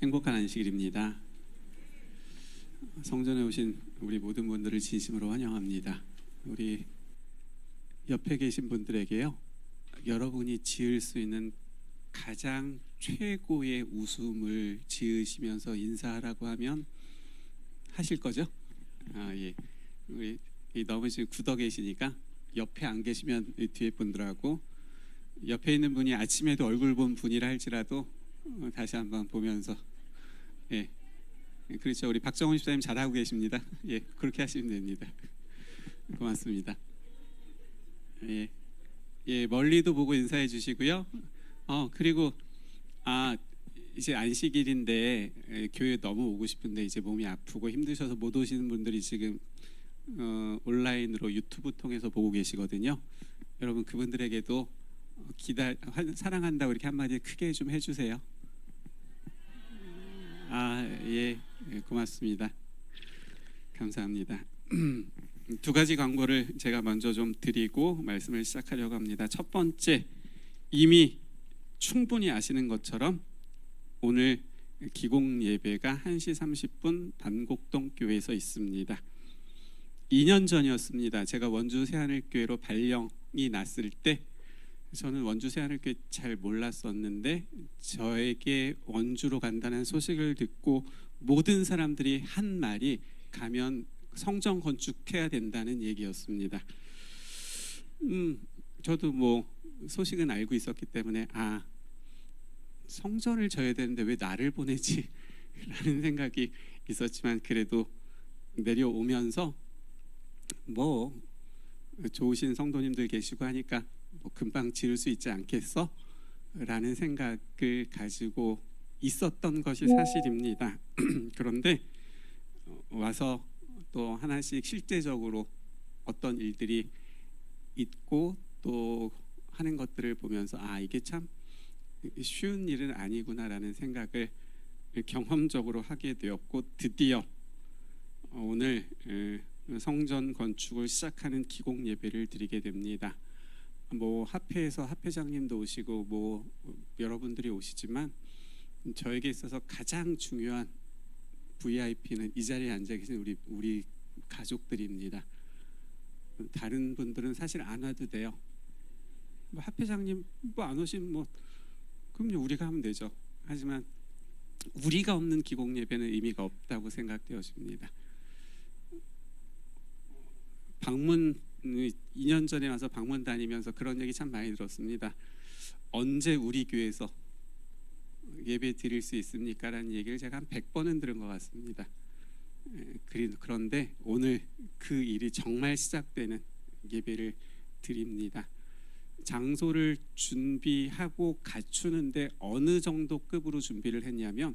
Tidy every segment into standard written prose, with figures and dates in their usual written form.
행복한 안식일입니다. 성전에 오신 우리 모든 분들을 진심으로 환영합니다. 우리 옆에 계신 분들에게요, 여러분이 지을 수 있는 가장 최고의 웃음을 지으시면서 인사하라고 하면 하실 거죠? 예. 우리 너무 지금 굳어 계시니까 옆에 안 계시면 뒤에 분들하고, 옆에 있는 분이 아침에도 얼굴 본 분이라 할지라도 다시 한번 보면서, 예, 그렇죠. 우리 박정훈 집사님 잘하고 계십니다. 예, 그렇게 하시면 됩니다. 고맙습니다. 예, 예, 멀리도 보고 인사해 주시고요. 그리고 이제 안식일인데 교회 너무 오고 싶은데 이제 몸이 아프고 힘드셔서 못 오시는 분들이 지금 온라인으로 유튜브 통해서 보고 계시거든요. 여러분 그분들에게도 사랑한다고 이렇게 한마디 크게 좀 해주세요. 예, 고맙습니다. 감사합니다. 두 가지 광고를 제가 먼저 좀 드리고 말씀을 시작하려고 합니다. 첫 번째, 이미 충분히 아시는 것처럼 오늘 기공 예배가 1시 30분 반곡동 교회에서 있습니다. 2년 전이었습니다. 제가 원주 새하늘교회로 발령이 났을 때 저는 원주 새하늘교회 잘 몰랐었는데, 저에게 원주로 간다는 소식을 듣고 모든 사람들이 한 말이 가면 성전 건축해야 된다는 얘기였습니다. 저도 뭐 소식은 알고 있었기 때문에 성전을 져야 되는데 왜 나를 보내지? 라는 생각이 있었지만, 그래도 내려오면서 뭐 좋으신 성도님들 계시고 하니까 뭐 금방 지을 수 있지 않겠어? 라는 생각을 가지고 있었던 것이 사실입니다. 그런데 와서 또 하나씩 실제적으로 어떤 일들이 있고 또 하는 것들을 보면서 이게 참 쉬운 일은 아니구나라는 생각을 경험적으로 하게 되었고, 드디어 오늘 성전 건축을 시작하는 기공 예배를 드리게 됩니다. 뭐 합회에서 합회장님도 오시고 뭐 여러분들이 오시지만, 저에게 있어서 가장 중요한 VIP는 이 자리에 앉아 계신 우리 가족들입니다. 다른 분들은 사실 안 와도 돼요. 뭐 합회장님 뭐 안 오시면 뭐 그럼요, 우리가 하면 되죠. 하지만 우리가 없는 기공 예배는 의미가 없다고 생각되어집니다. 방문 2년 전에 와서 방문 다니면서 그런 얘기 참 많이 들었습니다. 언제 우리 교회에서 예배 드릴 수 있습니까? 라는 얘기를 제가 한 100번은 들은 것 같습니다. 그런데 오늘 그 일이 정말 시작되는 예배를 드립니다. 장소를 준비하고 갖추는데 어느 정도 급으로 준비를 했냐면,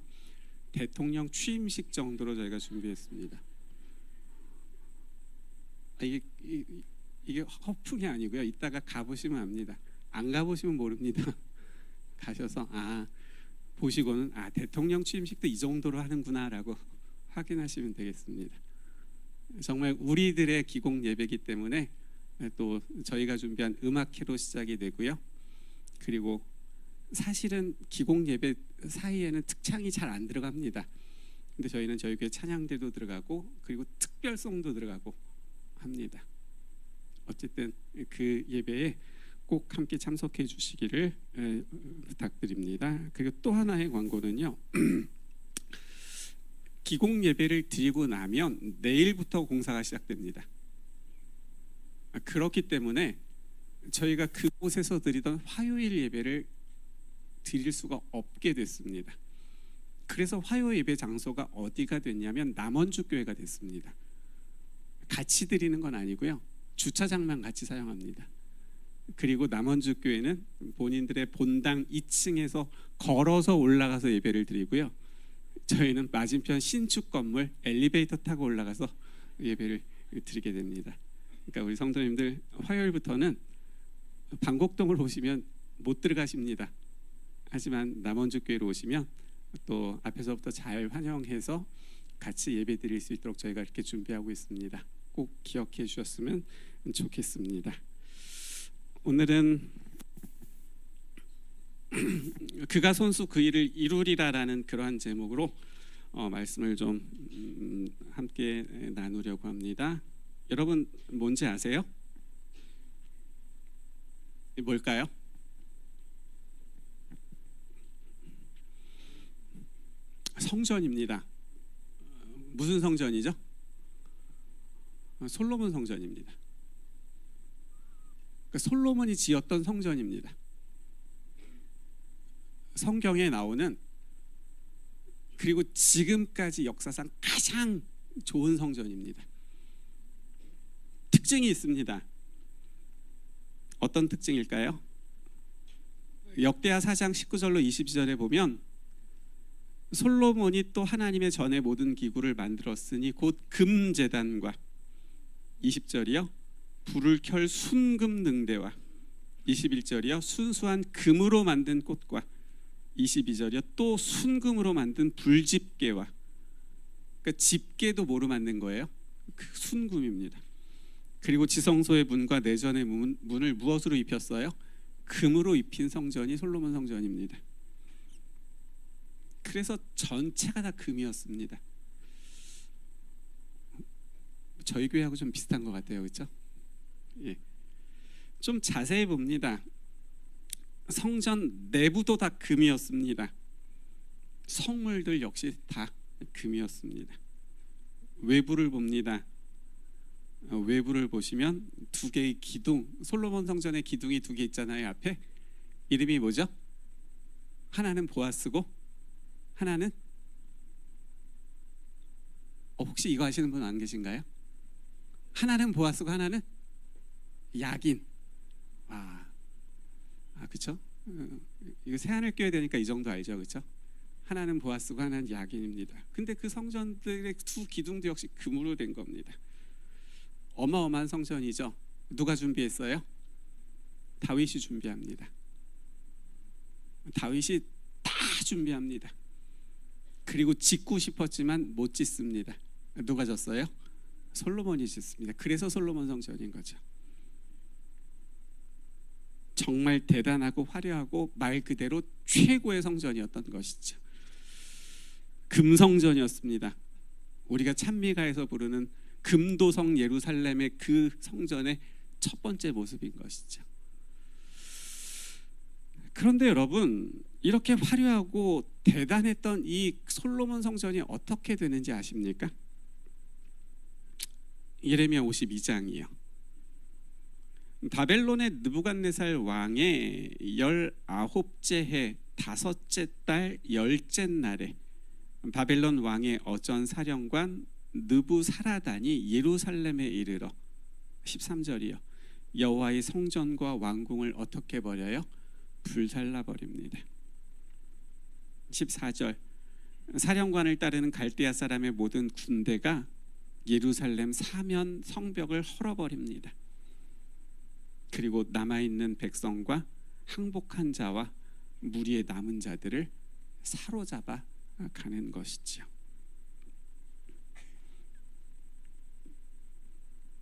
대통령 취임식 정도로 저희가 준비했습니다. 이게 허풍이 아니고요. 이따가 가보시면 압니다. 안 가보시면 모릅니다. 가셔서 보시고는 대통령 취임식도 이 정도로 하는구나라고 확인하시면 되겠습니다. 정말 우리들의 기공 예배이기 때문에 또 저희가 준비한 음악회로 시작이 되고요. 그리고 사실은 기공 예배 사이에는 특창이 잘 안 들어갑니다. 근데 저희는 저희 교회 찬양대도 들어가고 그리고 특별송도 들어가고 합니다. 어쨌든 그 예배에 꼭 함께 참석해 주시기를 부탁드립니다. 그리고 또 하나의 광고는요. 기공 예배를 드리고 나면 내일부터 공사가 시작됩니다. 그렇기 때문에 저희가 그곳에서 드리던 화요일 예배를 드릴 수가 없게 됐습니다. 그래서 화요일 예배 장소가 어디가 됐냐면 남원주교회가 됐습니다. 같이 드리는 건 아니고요, 주차장만 같이 사용합니다. 그리고 남원주교회는 본인들의 본당 2층에서 걸어서 올라가서 예배를 드리고요, 저희는 맞은편 신축 건물 엘리베이터 타고 올라가서 예배를 드리게 됩니다. 그러니까 우리 성도님들 화요일부터는 반곡동을 오시면 못 들어가십니다. 하지만 남원주교회로 오시면 또 앞에서부터 잘 환영해서 같이 예배 드릴 수 있도록 저희가 이렇게 준비하고 있습니다. 꼭 기억해 주셨으면 좋겠습니다. 오늘은 그가 손수 그 일을 이루리라라는 그러한 제목으로 말씀을 좀 함께 나누려고 합니다. 여러분 뭔지 아세요? 뭘까요? 성전입니다. 무슨 성전이죠? 솔로몬 성전입니다. 그러니까 솔로몬이 지었던 성전입니다. 성경에 나오는, 그리고 지금까지 역사상 가장 좋은 성전입니다. 특징이 있습니다. 어떤 특징일까요? 역대하 4장 19절로 22절에 보면 솔로몬이 또 하나님의 전에 모든 기구를 만들었으니 곧 금제단과, 20절이요 불을 켤 순금 능대와, 21절이요 순수한 금으로 만든 꽃과, 22절이요 또 순금으로 만든 불집게와, 그러니까 집게도 뭐로 만든 거예요? 그 순금입니다. 그리고 지성소의 문과 내전의 문을 무엇으로 입혔어요? 금으로 입힌 성전이 솔로몬 성전입니다. 그래서 전체가 다 금이었습니다. 저희 교회하고 좀 비슷한 것 같아요, 그렇죠? 예. 좀 자세히 봅니다. 성전 내부도 다 금이었습니다. 성물들 역시 다 금이었습니다. 외부를 봅니다. 외부를 보시면 두 개의 기둥, 솔로몬 성전의 기둥이 두 개 있잖아요. 앞에 이름이 뭐죠? 하나는 보아스고 하나는 혹시 이거 아시는 분 안 계신가요? 하나는 보아스고 하나는 야긴. 그렇죠? 이거 새하늘 껴야 되니까 이 정도 알죠, 그렇죠? 하나는 보아스고 하나는 야긴입니다. 근데 그 성전들의 두 기둥도 역시 금으로 된 겁니다. 어마어마한 성전이죠. 누가 준비했어요? 다윗이 준비합니다. 다윗이 다 준비합니다. 그리고 짓고 싶었지만 못 짓습니다. 누가 졌어요? 솔로몬이 짓습니다. 그래서 솔로몬 성전인 거죠. 정말 대단하고 화려하고 말 그대로 최고의 성전이었던 것이죠. 금성전이었습니다. 우리가 찬미가에서 부르는 금도성 예루살렘의 그 성전의 첫 번째 모습인 것이죠. 그런데 여러분, 이렇게 화려하고 대단했던 이 솔로몬 성전이 어떻게 되는지 아십니까? 예레미야 52장이요. 바벨론의 느부갓네살 왕의 19째 해 5째 달 10째 날에 바벨론 왕의 어전 사령관 느부사라단이 예루살렘에 이르러, 13절이요 여호와의 성전과 왕궁을 어떻게 버려요? 불살라 버립니다. 14절 사령관을 따르는 갈대아 사람의 모든 군대가 예루살렘 사면 성벽을 헐어버립니다. 그리고 남아있는 백성과 항복한 자와 무리의 남은 자들을 사로잡아 가는 것이지요.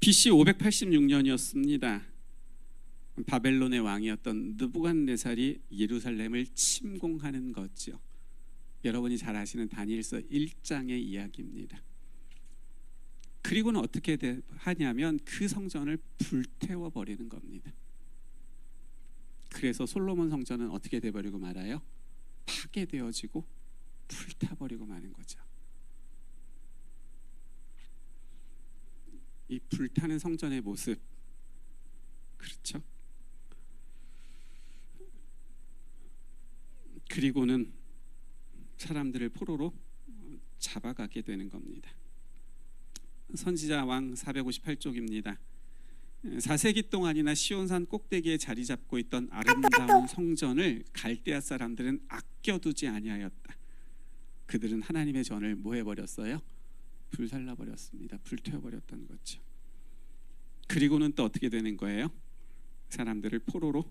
BC 586년이었습니다. 바벨론의 왕이었던 느부갓네살이 예루살렘을 침공하는 거죠. 여러분이 잘 아시는 다니엘서 1장의 이야기입니다. 그리고는 어떻게 하냐면 그 성전을 불태워 버리는 겁니다. 그래서 솔로몬 성전은 어떻게 돼버리고 말아요? 파괴되어지고 불타버리고 마는 거죠. 이 불타는 성전의 모습, 그렇죠? 그리고는 사람들을 포로로 잡아가게 되는 겁니다. 선지자 왕 458쪽입니다. 4세기 동안이나 시온산 꼭대기에 자리 잡고 있던 아름다운 성전을 갈대아 사람들은 아껴두지 아니하였다. 그들은 하나님의 전을 뭐 해버렸어요? 불살라 버렸습니다. 불태워 버렸던 거죠. 그리고는 또 어떻게 되는 거예요? 사람들을 포로로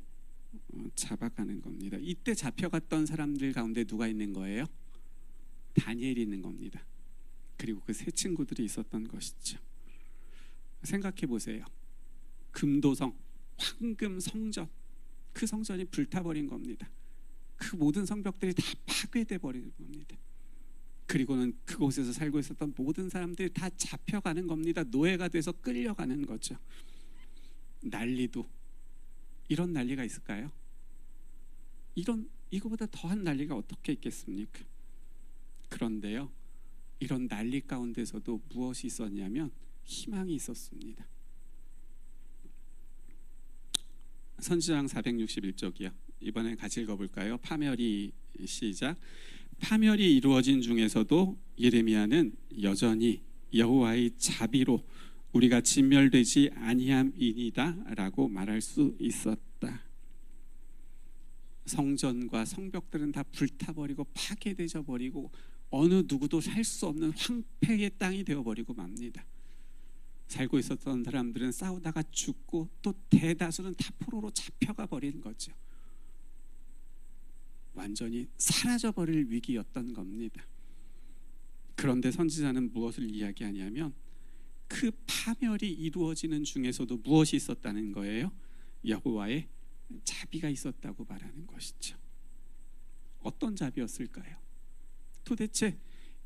잡아가는 겁니다. 이때 잡혀갔던 사람들 가운데 누가 있는 거예요? 다니엘이 있는 겁니다. 그리고 그 세 친구들이 있었던 것이죠. 생각해 보세요. 금도성, 황금 성전, 그 성전이 불타버린 겁니다. 그 모든 성벽들이 다 파괴돼 버리는 겁니다. 그리고는 그곳에서 살고 있었던 모든 사람들이 다 잡혀가는 겁니다. 노예가 돼서 끌려가는 거죠. 난리도 이런 난리가 있을까요? 이거보다 더한 난리가 어떻게 있겠습니까? 그런데요, 이런 난리 가운데서도 무엇이 있었냐면 희망이 있었습니다. 선지자상 461쪽이요. 이번엔 같이 읽어볼까요? 파멸이 시작. 파멸이 이루어진 중에서도 예레미야는 여전히 여호와의 자비로 우리가 진멸되지 아니함이니다라고 말할 수 있었다. 성전과 성벽들은 다 불타버리고 파괴되어 버리고 어느 누구도 살 수 없는 황폐의 땅이 되어버리고 맙니다. 살고 있었던 사람들은 싸우다가 죽고 또 대다수는 다 포로로 잡혀가 버린 거죠. 완전히 사라져버릴 위기였던 겁니다. 그런데 선지자는 무엇을 이야기하냐면 그 파멸이 이루어지는 중에서도 무엇이 있었다는 거예요? 여호와의 자비가 있었다고 말하는 것이죠. 어떤 자비였을까요? 도대체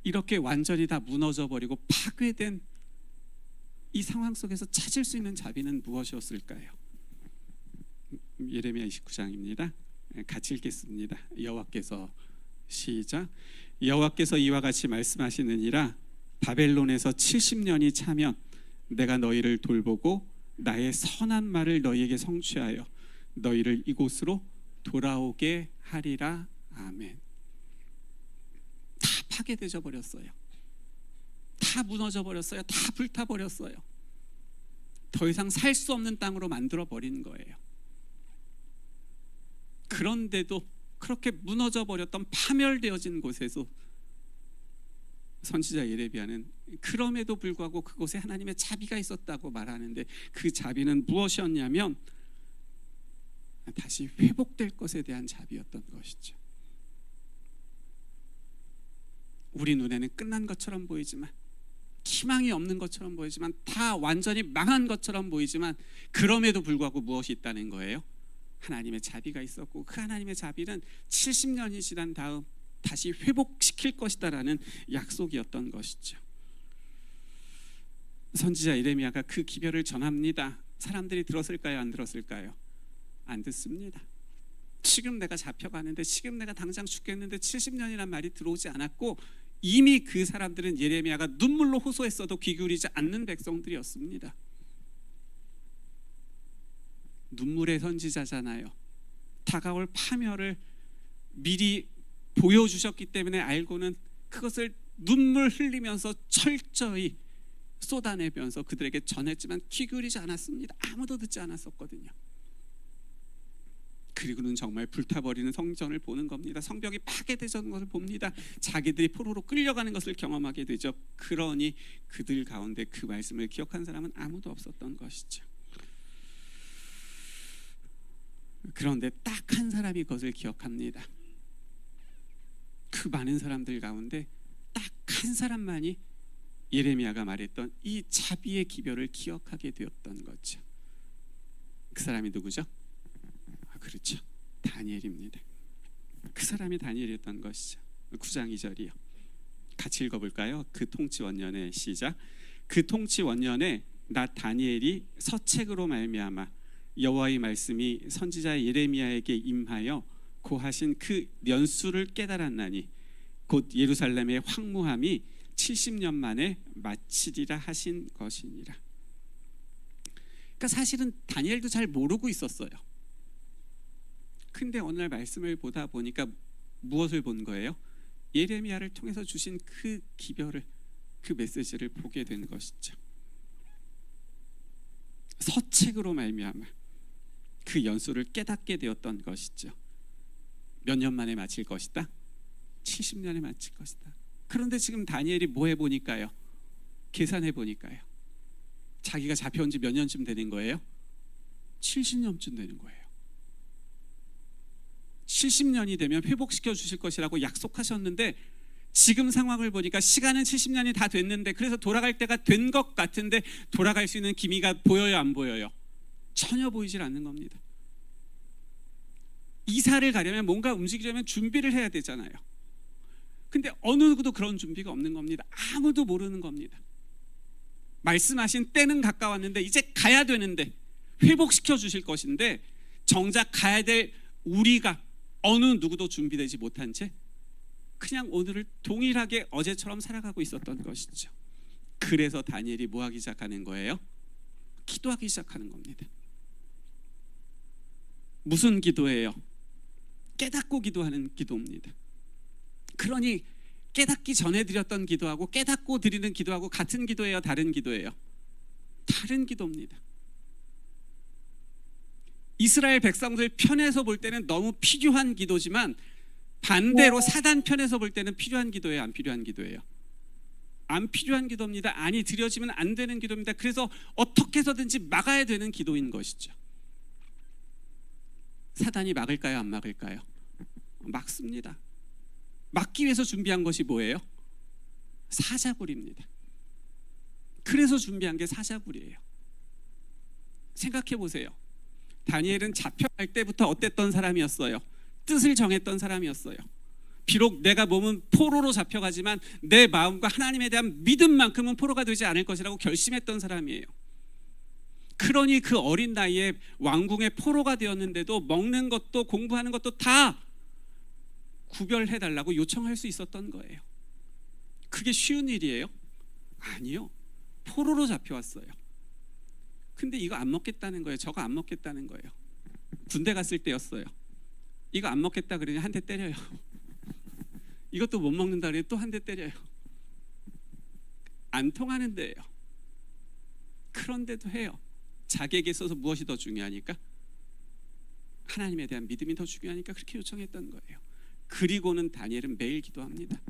이렇게 완전히 다 무너져 버리고 파괴된 이 상황 속에서 찾을 수 있는 자비는 무엇이었을까요? 예레미야 29장입니다. 같이 읽겠습니다. 여호와께서 시작. 여호와께서 이와 같이 말씀하시느니라. 바벨론에서 70년이 차면 내가 너희를 돌보고 나의 선한 말을 너희에게 성취하여 너희를 이곳으로 돌아오게 하리라. 아멘. 다 파괴되어 버렸어요. 다 무너져 버렸어요. 다 불타 버렸어요. 더 이상 살 수 없는 땅으로 만들어 버린 거예요. 그런데도 그렇게 무너져 버렸던 파멸되어진 곳에서 선지자 예레미야는 그럼에도 불구하고 그곳에 하나님의 자비가 있었다고 말하는데 그 자비는 무엇이었냐면 다시 회복될 것에 대한 자비였던 것이죠. 우리 눈에는 끝난 것처럼 보이지만 희망이 없는 것처럼 보이지만 다 완전히 망한 것처럼 보이지만 그럼에도 불구하고 무엇이 있다는 거예요? 하나님의 자비가 있었고 그 하나님의 자비는 70년이 지난 다음 다시 회복시킬 것이다라는 약속이었던 것이죠. 선지자 예레미야가 그 기별을 전합니다. 사람들이 들었을까요? 안 들었을까요? 안 듣습니다. 지금 내가 잡혀가는데 지금 내가 당장 죽겠는데 70년이란 말이 들어오지 않았고 이미 그 사람들은 예레미야가 눈물로 호소했어도 귀 기울이지 않는 백성들이었습니다. 눈물의 선지자잖아요. 다가올 파멸을 미리 보여주셨기 때문에 알고는 그것을 눈물 흘리면서 철저히 쏟아내면서 그들에게 전했지만 귀 기울이지 않았습니다. 아무도 듣지 않았었거든요. 그리고는 정말 불타버리는 성전을 보는 겁니다. 성벽이 파괴되는 것을 봅니다. 자기들이 포로로 끌려가는 것을 경험하게 되죠. 그러니 그들 가운데 그 말씀을 기억한 사람은 아무도 없었던 것이죠. 그런데 딱 한 사람이 그것을 기억합니다. 그 많은 사람들 가운데 딱 한 사람만이 예레미야가 말했던 이 자비의 기별을 기억하게 되었던 거죠. 그 사람이 누구죠? 그렇죠. 다니엘입니다. 그 사람이 다니엘이었던 것이죠. 9장 2절이요. 같이 읽어볼까요? 그 통치 원년에 시작. 그 통치 원년에 나 다니엘이 서책으로 말미암아 여호와의 말씀이 선지자 예레미야에게 임하여 고하신 그 연수를 깨달았나니 곧 예루살렘의 황무함이 70년 만에 마치리라 하신 것이니라. 그러니까 사실은 다니엘도 잘 모르고 있었어요. 근데 오늘 말씀을 보다 보니까 무엇을 본 거예요? 예레미야를 통해서 주신 그 기별을, 그 메시지를 보게 된 것이죠. 서책으로 말미암아 그 연수를 깨닫게 되었던 것이죠. 몇 년 만에 마칠 것이다? 70년에 마칠 것이다. 그런데 지금 다니엘이 뭐 해보니까요? 계산해 보니까요. 자기가 잡혀온 지 몇 년쯤 되는 거예요? 70년쯤 되는 거예요. 70년이 되면 회복시켜 주실 것이라고 약속하셨는데 지금 상황을 보니까 시간은 70년이 다 됐는데 그래서 돌아갈 때가 된 것 같은데 돌아갈 수 있는 기미가 보여요, 안 보여요? 전혀 보이질 않는 겁니다. 이사를 가려면 뭔가 움직이려면 준비를 해야 되잖아요. 근데 어느 누구도 그런 준비가 없는 겁니다. 아무도 모르는 겁니다. 말씀하신 때는 가까웠는데 이제 가야 되는데, 회복시켜 주실 것인데 정작 가야 될 우리가 어느 누구도 준비되지 못한 채 그냥 오늘을 동일하게 어제처럼 살아가고 있었던 것이죠. 그래서 다니엘이 뭐 하기 시작하는 거예요? 기도하기 시작하는 겁니다. 무슨 기도예요? 깨닫고 기도하는 기도입니다. 그러니 깨닫기 전에 드렸던 기도하고 깨닫고 드리는 기도하고 같은 기도예요? 다른 기도예요? 다른 기도입니다. 이스라엘 백성들 편에서 볼 때는 너무 필요한 기도지만 반대로 사단 편에서 볼 때는 필요한 기도예요? 안 필요한 기도예요? 안 필요한 기도입니다. 아니, 드려지면 안 되는 기도입니다. 그래서 어떻게 해서든지 막아야 되는 기도인 것이죠. 사단이 막을까요? 안 막을까요? 막습니다. 막기 위해서 준비한 것이 뭐예요? 사자굴입니다. 그래서 준비한 게 사자굴이에요. 생각해 보세요. 다니엘은 잡혀갈 때부터 어땠던 사람이었어요? 뜻을 정했던 사람이었어요. 비록 내가 몸은 포로로 잡혀가지만 내 마음과 하나님에 대한 믿음만큼은 포로가 되지 않을 것이라고 결심했던 사람이에요. 그러니 그 어린 나이에 왕궁의 포로가 되었는데도 먹는 것도 공부하는 것도 다 구별해달라고 요청할 수 있었던 거예요. 그게 쉬운 일이에요? 아니요. 포로로 잡혀왔어요. 근데 이거 안 먹겠다는 거예요. 저거 안 먹겠다는 거예요. 군대 갔을 때였어요. 이거 안 먹겠다 그러니 한 대 때려요. 이것도 못 먹는다 그러니 또 한 대 때려요. 안 통하는 데예요. 그런데도 해요. 자기에게 있어서 무엇이 더 중요하니까? 하나님에 대한 믿음이 더 중요하니까 그렇게 요청했던 거예요. 그리고는 다니엘은 매일 기도합니다.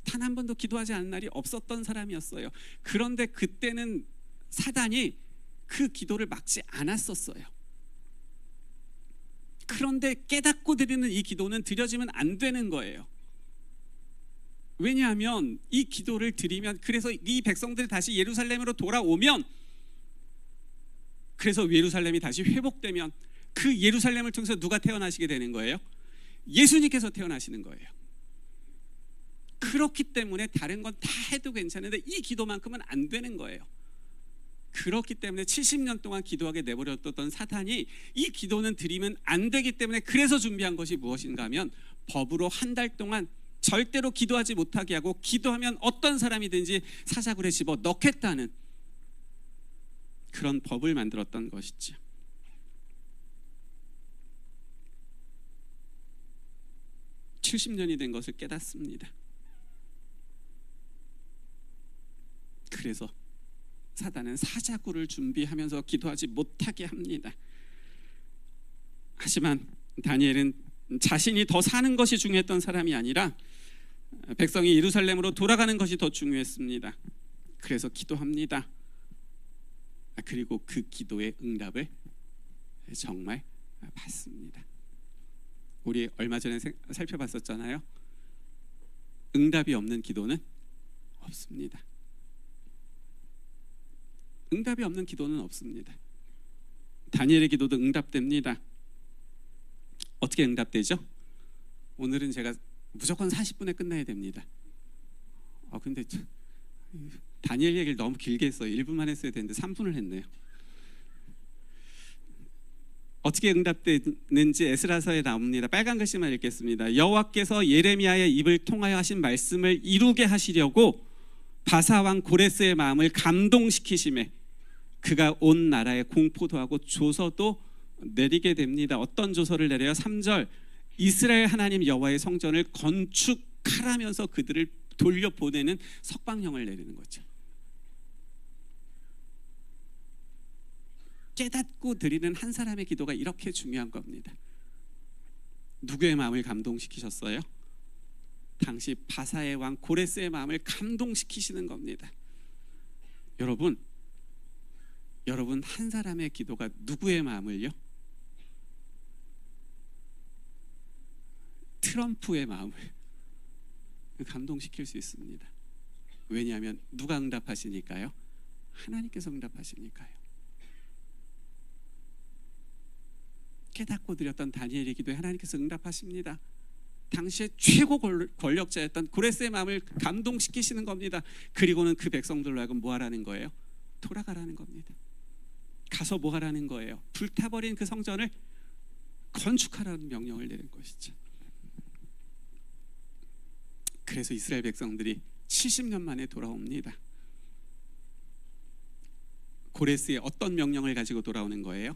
단 한 번도 기도하지 않은 날이 없었던 사람이었어요. 그런데 그때는 사단이 그 기도를 막지 않았었어요. 그런데 깨닫고 드리는 이 기도는 드려지면 안 되는 거예요. 왜냐하면 이 기도를 드리면, 그래서 이 백성들이 다시 예루살렘으로 돌아오면, 그래서 예루살렘이 다시 회복되면 그 예루살렘을 통해서 누가 태어나시게 되는 거예요? 예수님께서 태어나시는 거예요. 그렇기 때문에 다른 건 다 해도 괜찮은데 이 기도만큼은 안 되는 거예요. 그렇기 때문에 70년 동안 기도하게 내버려뒀던 사탄이 이 기도는 드리면 안 되기 때문에 그래서 준비한 것이 무엇인가 하면 법으로 한 달 동안 절대로 기도하지 못하게 하고 기도하면 어떤 사람이든지 사자굴에 집어 넣겠다는 그런 법을 만들었던 것이죠. (70년이) 된 것을 깨닫습니다. 그래서 사단은 사자굴을 준비하면서 기도하지 못하게 합니다. 하지만 다니엘은 자신이 더 사는 것이 중요했던 사람이 아니라 백성이 예루살렘으로 돌아가는 것이 더 중요했습니다. 그래서 기도합니다. 그리고 그 기도의 응답을 정말 받습니다. 우리 얼마 전에 살펴봤었잖아요. 응답이 없는 기도는 없습니다. 응답이 없는 기도는 없습니다. 다니엘의 기도도 응답됩니다. 어떻게 응답되죠? 오늘은 제가 무조건 40분에 끝내야 됩니다. 근데 다니엘 얘기를 너무 길게 했어요. 1분만 했어야 되는데 3분을 했네요. 어떻게 응답되는지 에스라서에 나옵니다. 빨간 글씨만 읽겠습니다. 여호와께서 예레미야의 입을 통하여 하신 말씀을 이루게 하시려고 바사 왕 고레스의 마음을 감동시키심에 그가 온 나라에 공포도 하고 조서도 내리게 됩니다. 어떤 조서를 내려요? 3절, 이스라엘 하나님 여호와의 성전을 건축하라면서 그들을 돌려보내는 석방령을 내리는 거죠. 깨닫고 드리는 한 사람의 기도가 이렇게 중요한 겁니다. 누구의 마음을 감동시키셨어요? 당시 바사의 왕 고레스의 마음을 감동시키시는 겁니다. 여러분 한 사람의 기도가 누구의 마음을요? 트럼프의 마음을 감동시킬 수 있습니다. 왜냐하면 누가 응답하시니까요? 하나님께서 응답하시니까요. 깨닫고 드렸던 다니엘의 기도에 하나님께서 응답하십니다. 당시에 최고 권력자였던 고레스의 마음을 감동시키시는 겁니다. 그리고는 그 백성들로 하여금 뭐 하라는 거예요? 돌아가라는 겁니다. 가서 뭐 하라는 거예요? 불타버린 그 성전을 건축하라는 명령을 내린 것이죠. 그래서 이스라엘 백성들이 70년 만에 돌아옵니다. 고레스의 어떤 명령을 가지고 돌아오는 거예요?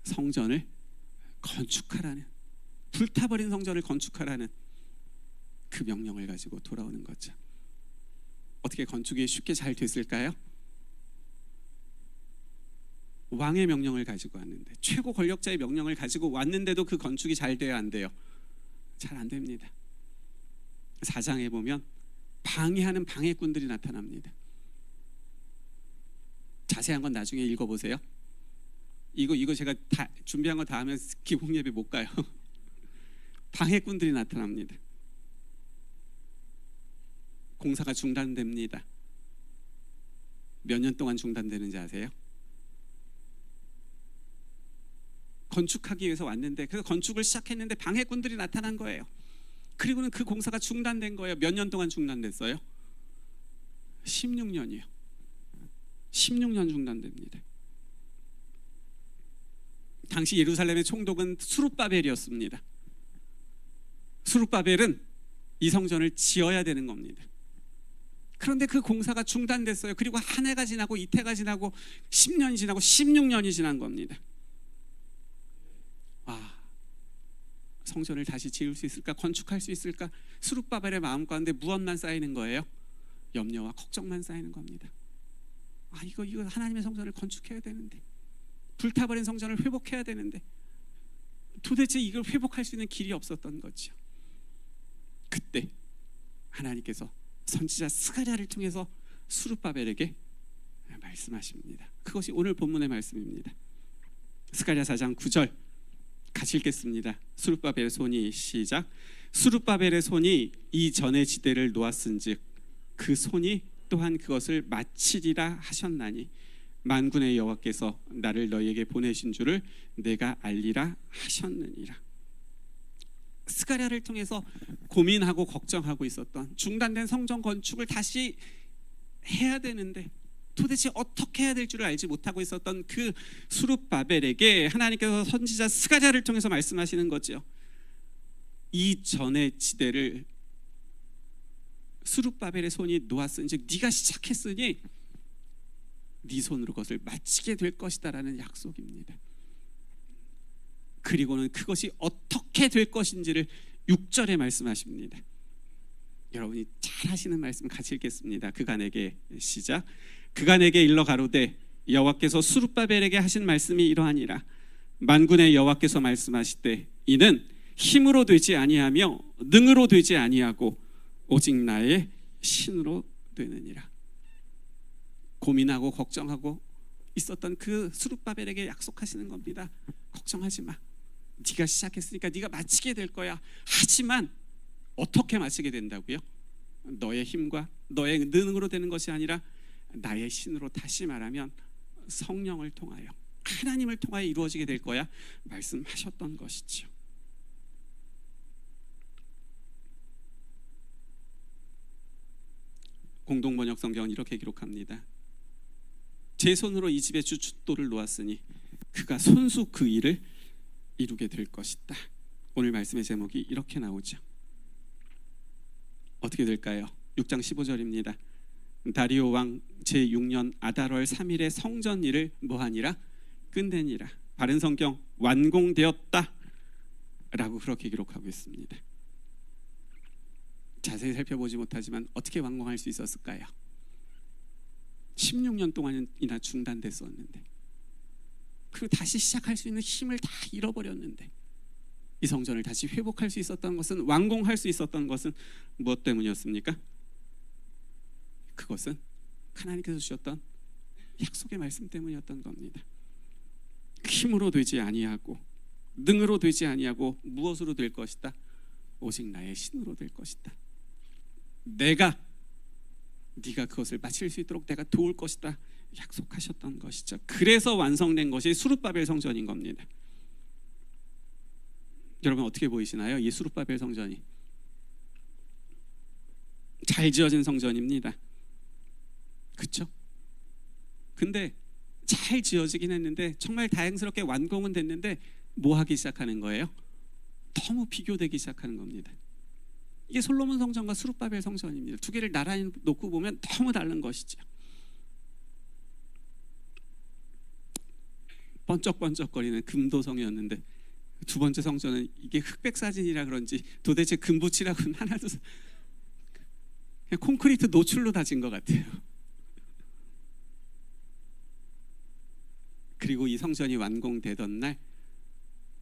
성전을 건축하라는, 불타버린 성전을 건축하라는 그 명령을 가지고 돌아오는 거죠. 어떻게 건축이 쉽게 잘 됐을까요? 왕의 명령을 가지고 왔는데, 최고 권력자의 명령을 가지고 왔는데도 그 건축이 잘 돼야 안 돼요? 잘 안 됩니다. 4장에 보면 방해하는 방해꾼들이 나타납니다. 자세한 건 나중에 읽어보세요. 이거 제가 다 준비한 거 다 하면 기복 예배 못 가요. 방해꾼들이 나타납니다. 공사가 중단됩니다. 몇 년 동안 중단되는지 아세요? 건축하기 위해서 왔는데, 그래서 건축을 시작했는데 방해꾼들이 나타난 거예요. 그리고는 그 공사가 중단된 거예요. 몇 년 동안 중단됐어요? 16년이요. 16년 중단됩니다. 당시 예루살렘의 총독은 수룹바벨이었습니다. 수룹바벨은 이 성전을 지어야 되는 겁니다. 그런데 그 공사가 중단됐어요. 그리고 한 해가 지나고 이태가 지나고 10년이 지나고 16년이 지난 겁니다. 성전을 다시 지을 수 있을까? 건축할 수 있을까? 수룹바벨의 마음 가운데 무엇만 쌓이는 거예요? 염려와 걱정만 쌓이는 겁니다. 이거 하나님의 성전을 건축해야 되는데, 불타버린 성전을 회복해야 되는데, 도대체 이걸 회복할 수 있는 길이 없었던 거죠. 그때 하나님께서 선지자 스가랴를 통해서 수룹바벨에게 말씀하십니다. 그것이 오늘 본문의 말씀입니다. 스가랴 4장 9절 같이 읽겠습니다. 수룹바벨의 손이, 시작. 수룹바벨의 손이 이 전의 지대를 놓았은즉 그 손이 또한 그것을 마치리라 하셨나니 만군의 여호와께서 나를 너희에게 보내신 줄을 내가 알리라 하셨느니라. 스가랴를 통해서 고민하고 걱정하고 있었던, 중단된 성전 건축을 다시 해야 되는데 도대체 어떻게 해야 될 줄을 알지 못하고 있었던 그 수룹바벨에게 하나님께서 선지자 스가랴를 통해서 말씀하시는 거죠. 이 전의 지대를 수룹바벨의 손이 놓았으니, 즉 네가 시작했으니 네 손으로 그것을 마치게 될 것이다라는 약속입니다. 그리고는 그것이 어떻게 될 것인지를 6절에 말씀하십니다. 여러분이 잘 하시는 말씀 같이 읽겠습니다. 그가 내게, 시작. 그가 내게 일러 가로되 여호와께서 수룹바벨에게 하신 말씀이 이러하니라. 만군의 여호와께서 말씀하시되 이는 힘으로 되지 아니하며 능으로 되지 아니하고 오직 나의 신으로 되느니라. 고민하고 걱정하고 있었던 그 수룹바벨에게 약속하시는 겁니다. 걱정하지 마. 네가 시작했으니까 네가 마치게 될 거야. 하지만 어떻게 마치게 된다고요? 너의 힘과 너의 능으로 되는 것이 아니라 나의 신으로, 다시 말하면 성령을 통하여, 하나님을 통하여 이루어지게 될 거야 말씀하셨던 것이죠. 공동번역 성경은 이렇게 기록합니다. 제 손으로 이 집의 주춧돌을 놓았으니 그가 손수 그 일을 이루게 될 것이다. 오늘 말씀의 제목이 이렇게 나오죠. 어떻게 될까요? 6장 15절입니다. 다리오 왕 제6년 아달월 3일에 성전 일을 뭐하니라? 끝내니라. 바른 성경 완공되었다 라고 그렇게 기록하고 있습니다. 자세히 살펴보지 못하지만 어떻게 완공할 수 있었을까요? 16년 동안이나 중단됐었는데, 그리고 다시 시작할 수 있는 힘을 다 잃어버렸는데, 이 성전을 다시 회복할 수 있었던 것은, 완공할 수 있었던 것은 무엇 때문이었습니까? 그것은 하나님께서 주셨던 약속의 말씀 때문이었던 겁니다. 힘으로 되지 아니하고 능으로 되지 아니하고 무엇으로 될 것이다? 오직 나의 신으로 될 것이다. 네가 그것을 마칠 수 있도록 내가 도울 것이다 약속하셨던 것이죠. 그래서 완성된 것이 수룹바벨 성전인 겁니다. 여러분 어떻게 보이시나요? 이 수룹바벨 성전이 잘 지어진 성전입니다. 그렇죠? 근데 잘 지어지긴 했는데 정말 다행스럽게 완공은 됐는데 뭐 하기 시작하는 거예요? 너무 비교되기 시작하는 겁니다. 이게 솔로몬 성전과 수룹바벨 성전입니다. 두 개를 나란히 놓고 보면 너무 다른 것이죠. 번쩍번쩍거리는 금도성이었는데 두 번째 성전은 이게 흑백 사진이라 그런지 도대체 금붙이라고는 하나도 그냥 콘크리트 노출로 다진 것 같아요. 그리고 이 성전이 완공되던 날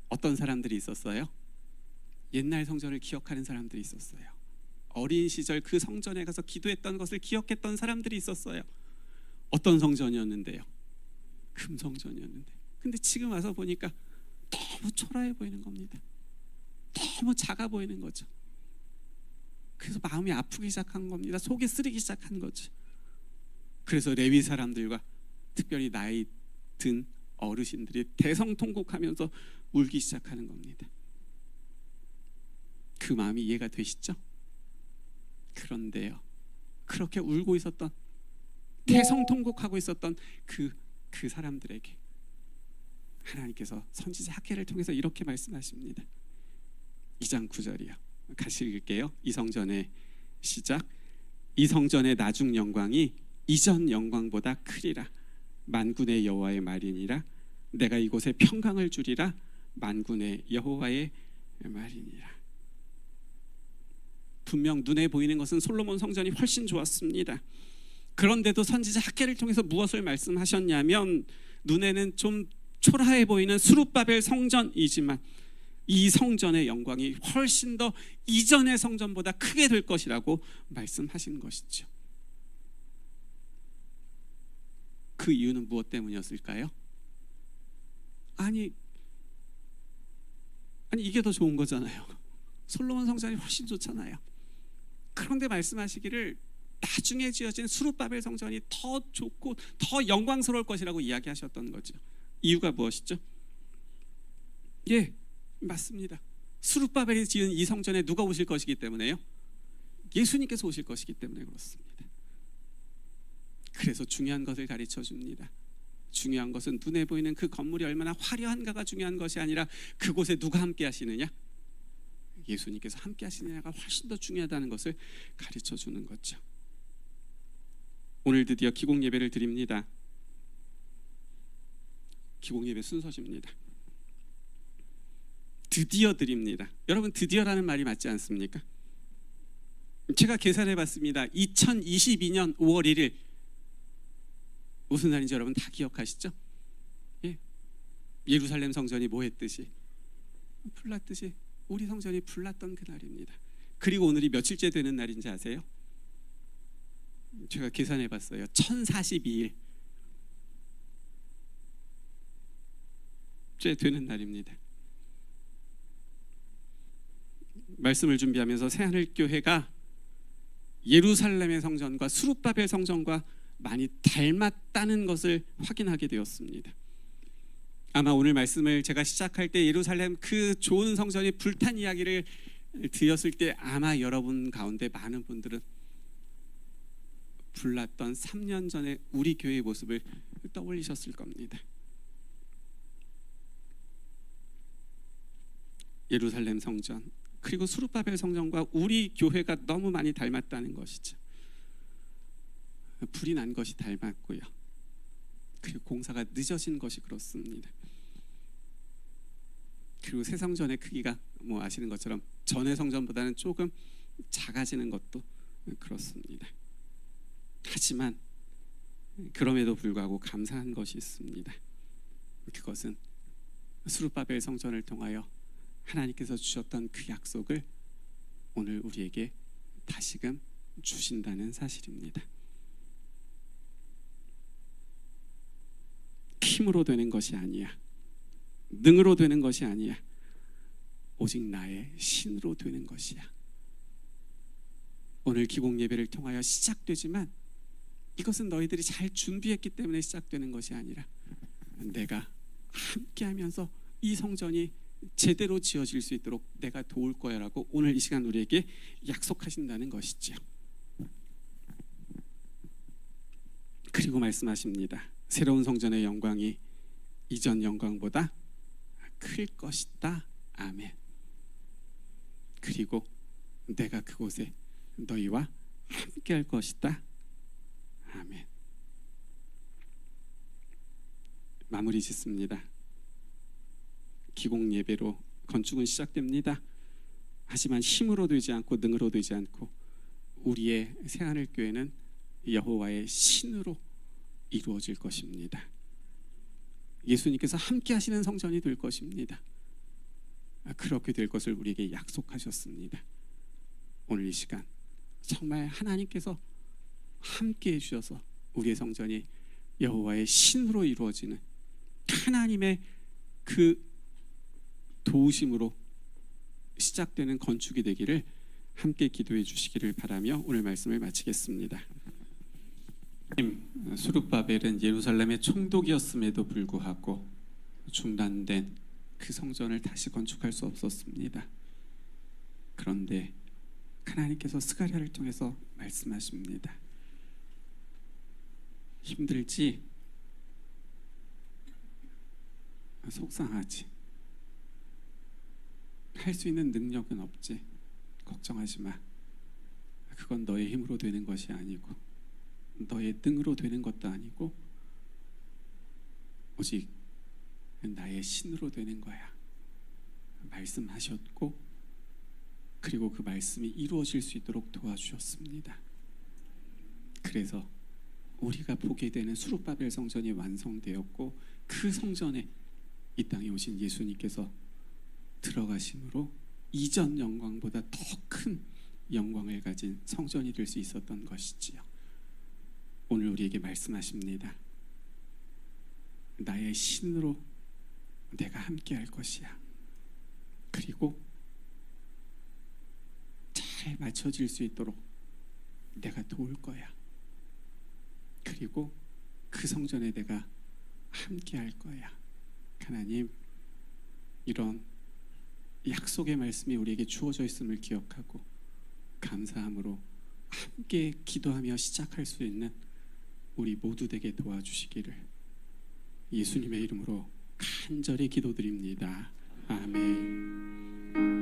어떤 사람들이 있었어요? 옛날 성전을 기억하는 사람들이 있었어요. 어린 시절 그 성전에 가서 기도했던 것을 기억했던 사람들이 있었어요. 어떤 성전이었는데요? 금성전이었는데. 근데 지금 와서 보니까 너무 초라해 보이는 겁니다. 너무 작아 보이는 거죠. 그래서 마음이 아프기 시작한 겁니다. 속이 쓰리기 시작한 거죠. 그래서 레위 사람들과 특별히 나이 든 어르신들이 대성통곡하면서 울기 시작하는 겁니다. 그 마음이 이해가 되시죠? 그런데요, 그렇게 울고 있었던, 대성통곡하고 있었던 그 사람들에게 하나님께서 선지자 학개를 통해서 이렇게 말씀하십니다. 2장 9절이요. 같이 읽을게요. 이 성전의 시작. 이 성전의 나중 영광이 이전 영광보다 크리라. 만군의 여호와의 말이니라. 내가 이곳에 평강을 주리라. 만군의 여호와의 말이니라. 분명 눈에 보이는 것은 솔로몬 성전이 훨씬 좋았습니다. 그런데도 선지자 학개를 통해서 무엇을 말씀하셨냐면, 눈에는 좀 초라해 보이는 수룹바벨 성전이지만 이 성전의 영광이 훨씬 더 이전의 성전보다 크게 될 것이라고 말씀하신 것이죠. 그 이유는 무엇 때문이었을까요? 아니 이게 더 좋은 거잖아요. 솔로몬 성전이 훨씬 좋잖아요. 그런데 말씀하시기를 나중에 지어진 수룹바벨 성전이 더 좋고 더 영광스러울 것이라고 이야기하셨던 거죠. 이유가 무엇이죠? 예, 맞습니다. 수룹바벨이 지은 이 성전에 누가 오실 것이기 때문에요? 예수님께서 오실 것이기 때문에 그렇습니다. 그래서 중요한 것을 가르쳐 줍니다. 중요한 것은 눈에 보이는 그 건물이 얼마나 화려한가가 중요한 것이 아니라 그곳에 누가 함께 하시느냐? 예수님께서 함께 하시느냐가 훨씬 더 중요하다는 것을 가르쳐 주는 거죠. 오늘 드디어 기공 예배를 드립니다. 기공 예배 순서십니다. 드디어 드립니다. 여러분, 드디어라는 말이 맞지 않습니까? 제가 계산해 봤습니다. 2022년 5월 1일 무슨 날인지 여러분 다 기억하시죠? 예. 예루살렘 성전이 뭐 했듯이 불났듯이 우리 성전이 불났던 그 날입니다. 그리고 오늘이 며칠째 되는 날인지 아세요? 제가 계산해 봤어요. 1042일 째 되는 날입니다. 말씀을 준비하면서 새하늘교회가 예루살렘의 성전과 수룹바벨 성전과 많이 닮았다는 것을 확인하게 되었습니다. 아마 오늘 말씀을 제가 시작할 때 예루살렘 그 좋은 성전이 불탄 이야기를 드렸을 때 아마 여러분 가운데 많은 분들은 불났던 3년 전에 우리 교회의 모습을 떠올리셨을 겁니다. 예루살렘 성전 그리고 수룹바벨 성전과 우리 교회가 너무 많이 닮았다는 것이죠. 불이 난 것이 닮았고요. 그리고 공사가 늦어진 것이 그렇습니다. 그리고 새 성전의 크기가 뭐 아시는 것처럼 전의 성전보다는 조금 작아지는 것도 그렇습니다. 하지만 그럼에도 불구하고 감사한 것이 있습니다. 그것은 수룹바벨 성전을 통하여 하나님께서 주셨던 그 약속을 오늘 우리에게 다시금 주신다는 사실입니다. 힘으로 되는 것이 아니야. 능으로 되는 것이 아니야. 오직 나의 신으로 되는 것이야. 오늘 기공 예배를 통하여 시작되지만 이것은 너희들이 잘 준비했기 때문에 시작되는 것이 아니라 내가 함께하면서 이 성전이 제대로 지어질 수 있도록 내가 도울 거야라고 오늘 이 시간 우리에게 약속하신다는 것이지요. 그리고 말씀하십니다. 새로운 성전의 영광이 이전 영광보다 클 것이다. 아멘. 그리고 내가 그곳에 너희와 함께 할 것이다. 아멘. 마무리 짓습니다. 기공 예배로 건축은 시작됩니다. 하지만 힘으로 되지 않고 능으로 되지 않고 우리의 새하늘교회는 여호와의 신으로 이루어질 것입니다. 예수님께서 함께 하시는 성전이 될 것입니다. 그렇게 될 것을 우리에게 약속하셨습니다. 오늘 이 시간 정말 하나님께서 함께 해주셔서 우리의 성전이 여호와의 신으로 이루어지는 하나님의 그 도우심으로 시작되는 건축이 되기를 함께 기도해 주시기를 바라며 오늘 말씀을 마치겠습니다. 수룹바벨은 예루살렘의 총독이었음에도 불구하고 중단된 그 성전을 다시 건축할 수 없었습니다. 그런데 하나님께서 스가랴를 통해서 말씀하십니다. 힘들지? 속상하지? 할 수 있는 능력은 없지? 걱정하지 마. 그건 너의 힘으로 되는 것이 아니고 너의 등으로 되는 것도 아니고 오직 나의 신으로 되는 거야. 말씀하셨고 그리고 그 말씀이 이루어질 수 있도록 도와주셨습니다. 그래서 우리가 보게 되는 수룹바벨 성전이 완성되었고 그 성전에 이 땅에 오신 예수님께서 들어가심으로 이전 영광보다 더 큰 영광을 가진 성전이 될 수 있었던 것이지요. 오늘 우리에게 말씀하십니다. 나의 신으로 내가 함께 할 것이야. 그리고 잘 맞춰질 수 있도록 내가 도울 거야. 그리고 그 성전에 내가 함께 할 거야. 하나님, 이런 약속의 말씀이 우리에게 주어져 있음을 기억하고 감사함으로 함께 기도하며 시작할 수 있는 우리 모두 되게 도와주시기를 예수님의 이름으로 간절히 기도드립니다. 아멘.